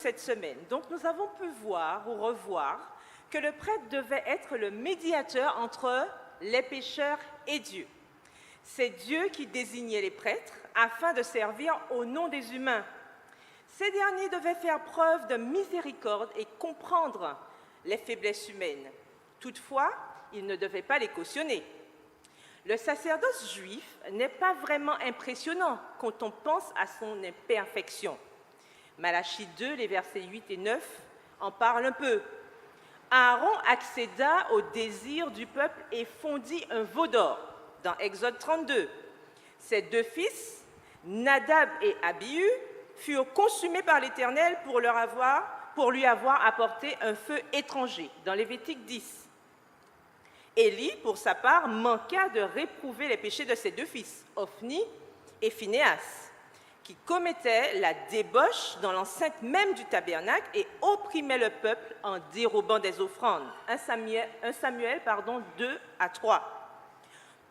Cette semaine. Donc nous avons pu voir ou revoir que le prêtre devait être le médiateur entre les pécheurs et Dieu. C'est Dieu qui désignait les prêtres afin de servir au nom des humains. Ces derniers devaient faire preuve de miséricorde et comprendre les faiblesses humaines. Toutefois, ils ne devaient pas les cautionner. Le sacerdoce juif n'est pas vraiment impressionnant quand on pense à son imperfection. Malachie 2, les versets 8 et 9 en parlent un peu. Aaron accéda au désir du peuple et fondit un veau d'or, dans Exode 32. Ses deux fils, Nadab et Abihu, furent consumés par l'Éternel pour lui avoir apporté un feu étranger, dans Lévitique 10. Élie, pour sa part, manqua de réprouver les péchés de ses deux fils, Ophni et Phinehas, qui commettaient la débauche dans l'enceinte même du tabernacle et opprimaient le peuple en dérobant des offrandes. 1 Samuel 2 à 3.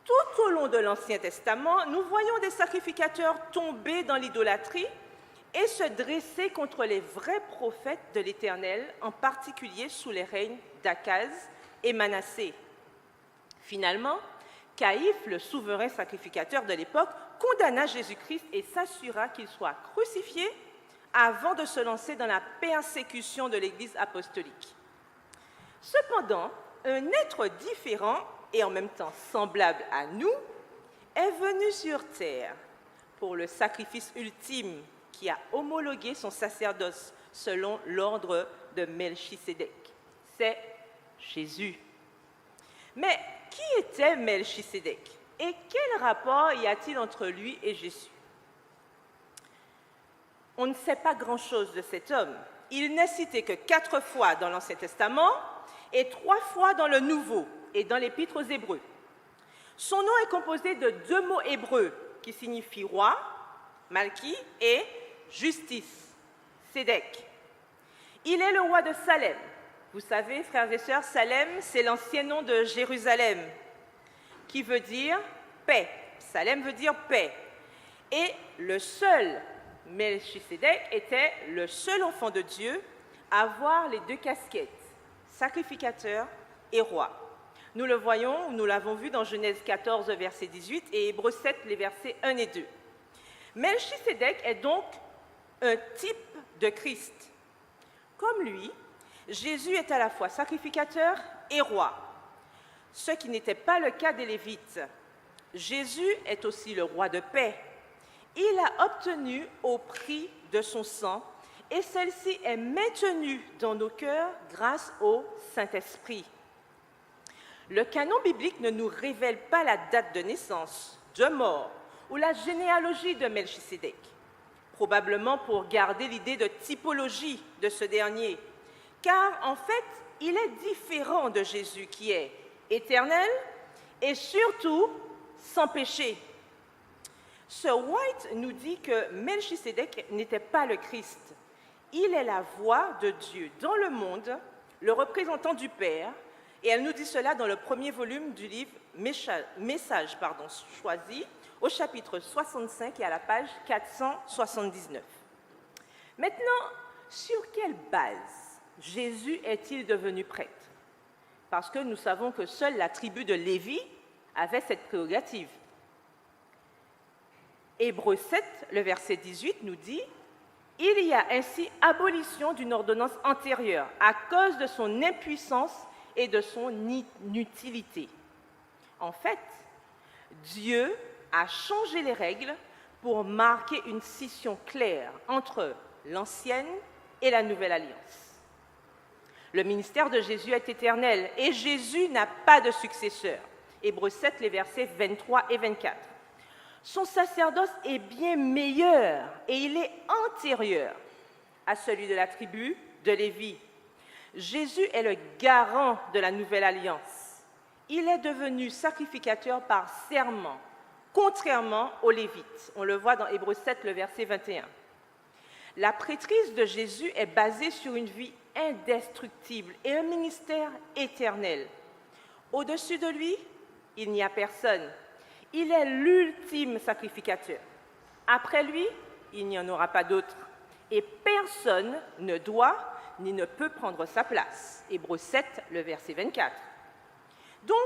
Tout au long de l'Ancien Testament, nous voyons des sacrificateurs tomber dans l'idolâtrie et se dresser contre les vrais prophètes de l'Éternel, en particulier sous les règnes d'Akaz et Manassé. Finalement, Caïphe, le souverain sacrificateur de l'époque, condamna Jésus-Christ et s'assura qu'il soit crucifié avant de se lancer dans la persécution de l'Église apostolique. Cependant, un être différent et en même temps semblable à nous est venu sur terre pour le sacrifice ultime qui a homologué son sacerdoce selon l'ordre de Melchisédek. C'est Jésus. Mais qui était Melchisédek et quel rapport y a-t-il entre lui et Jésus? On ne sait pas grand-chose de cet homme. Il n'est cité que 4 fois dans l'Ancien Testament et 3 fois dans le Nouveau et dans l'Épître aux Hébreux. Son nom est composé de 2 mots hébreux qui signifient roi, Malki, et justice, Sédek. Il est le roi de Salem. Vous savez, frères et sœurs, Salem, c'est l'ancien nom de Jérusalem, qui veut dire paix. Salem veut dire paix. Et le seul Melchisédek était le seul enfant de Dieu à avoir les 2 casquettes, sacrificateur et roi. Nous le voyons, nous l'avons vu dans Genèse 14, verset 18, et Hébreux 7, les versets 1 et 2. Melchisédek est donc un type de Christ. Comme lui, Jésus est à la fois sacrificateur et roi, ce qui n'était pas le cas des Lévites. Jésus est aussi le roi de paix. Il a obtenu au prix de son sang et celle-ci est maintenue dans nos cœurs grâce au Saint-Esprit. Le canon biblique ne nous révèle pas la date de naissance, de mort ou la généalogie de Melchisédek, probablement pour garder l'idée de typologie de ce dernier. Car en fait, il est différent de Jésus qui est éternel et surtout sans péché. Sir White nous dit que Melchisédek n'était pas le Christ. Il est la voix de Dieu dans le monde, le représentant du Père, et elle nous dit cela dans le premier volume du livre Message choisi, au chapitre 65 et à la page 479. Maintenant, sur quelle base Jésus est-il devenu prêtre? Parce que nous savons que seule la tribu de Lévi avait cette prérogative. Hébreux 7, le verset 18 nous dit « Il y a ainsi abolition d'une ordonnance antérieure à cause de son impuissance et de son inutilité. » En fait, Dieu a changé les règles pour marquer une scission claire entre l'ancienne et la nouvelle alliance. Le ministère de Jésus est éternel et Jésus n'a pas de successeur. Hébreux 7, les versets 23 et 24. Son sacerdoce est bien meilleur et il est antérieur à celui de la tribu de Lévi. Jésus est le garant de la nouvelle alliance. Il est devenu sacrificateur par serment, contrairement aux Lévites. On le voit dans Hébreux 7, le verset 21. La prêtrise de Jésus est basée sur une vie indestructible et un ministère éternel. Au-dessus de lui, il n'y a personne. Il est l'ultime sacrificateur. Après lui, il n'y en aura pas d'autre. et personne ne doit ni ne peut prendre sa place. Hébreux 7, le verset 24. Donc,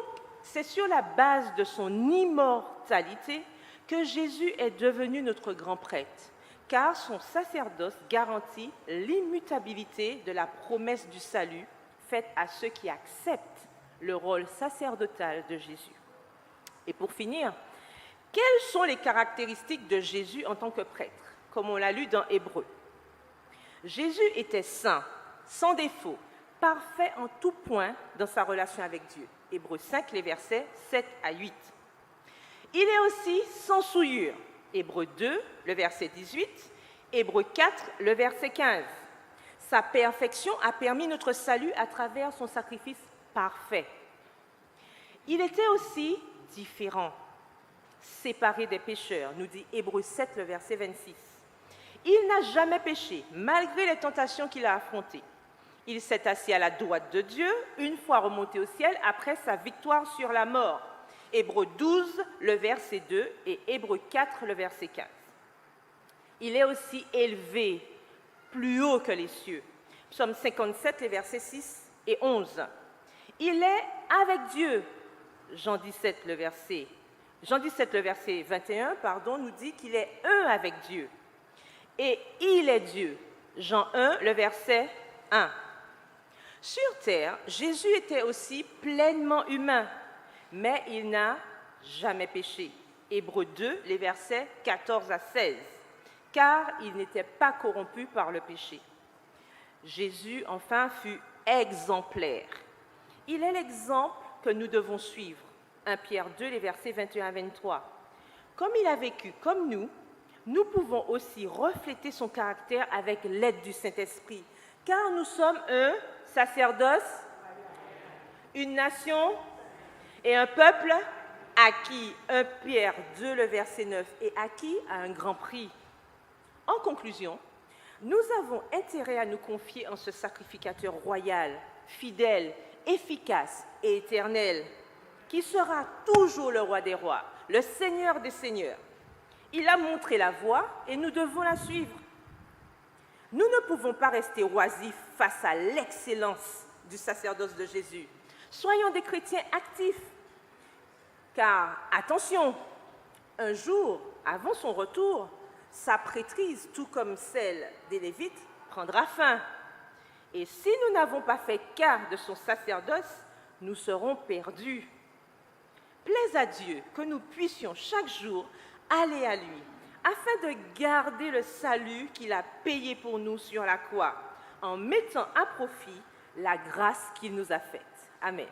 c'est sur la base de son immortalité que Jésus est devenu notre grand prêtre, car son sacerdoce garantit l'immutabilité de la promesse du salut faite à ceux qui acceptent le rôle sacerdotal de Jésus. Et pour finir, quelles sont les caractéristiques de Jésus en tant que prêtre, comme on l'a lu dans Hébreux? Jésus était saint, sans défaut, parfait en tout point dans sa relation avec Dieu. Hébreux 5, les versets 7 à 8. Il est aussi sans souillure. Hébreux 2, le verset 18. Hébreux 4, le verset 15. Sa perfection a permis notre salut à travers son sacrifice parfait. Il était aussi différent, séparé des pécheurs, nous dit Hébreux 7, le verset 26. Il n'a jamais péché, malgré les tentations qu'il a affrontées. Il s'est assis à la droite de Dieu, une fois remonté au ciel après sa victoire sur la mort. Hébreux 12, le verset 2 et Hébreux 4, le verset 15. Il est aussi élevé, plus haut que les cieux. Psaume 57, les versets 6 et 11. Il est avec Dieu. Jean 17, le verset 21, nous dit qu'il est un avec Dieu. Et il est Dieu. Jean 1, le verset 1. Sur terre, Jésus était aussi pleinement humain, mais il n'a jamais péché. Hébreux 2, les versets 14 à 16. Car il n'était pas corrompu par le péché. Jésus, enfin, fut exemplaire. Il est l'exemple que nous devons suivre. 1 Pierre 2, les versets 21 à 23. Comme il a vécu comme nous pouvons aussi refléter son caractère avec l'aide du Saint-Esprit, car nous sommes un sacerdoce, une nation et un peuple acquis. 1 Pierre 2, le verset 9, et acquis à un grand prix. En conclusion, nous avons intérêt à nous confier en ce sacrificateur royal, fidèle, efficace et éternel, qui sera toujours le roi des rois, le Seigneur des seigneurs. Il a montré la voie et nous devons la suivre. Nous ne pouvons pas rester oisifs face à l'excellence du sacerdoce de Jésus. Soyons des chrétiens actifs. Car, attention, un jour, avant son retour, sa prêtrise, tout comme celle des Lévites, prendra fin. Et si nous n'avons pas fait cas de son sacerdoce, nous serons perdus. Plaise à Dieu que nous puissions chaque jour aller à lui, afin de garder le salut qu'il a payé pour nous sur la croix, en mettant à profit la grâce qu'il nous a faite. Amen.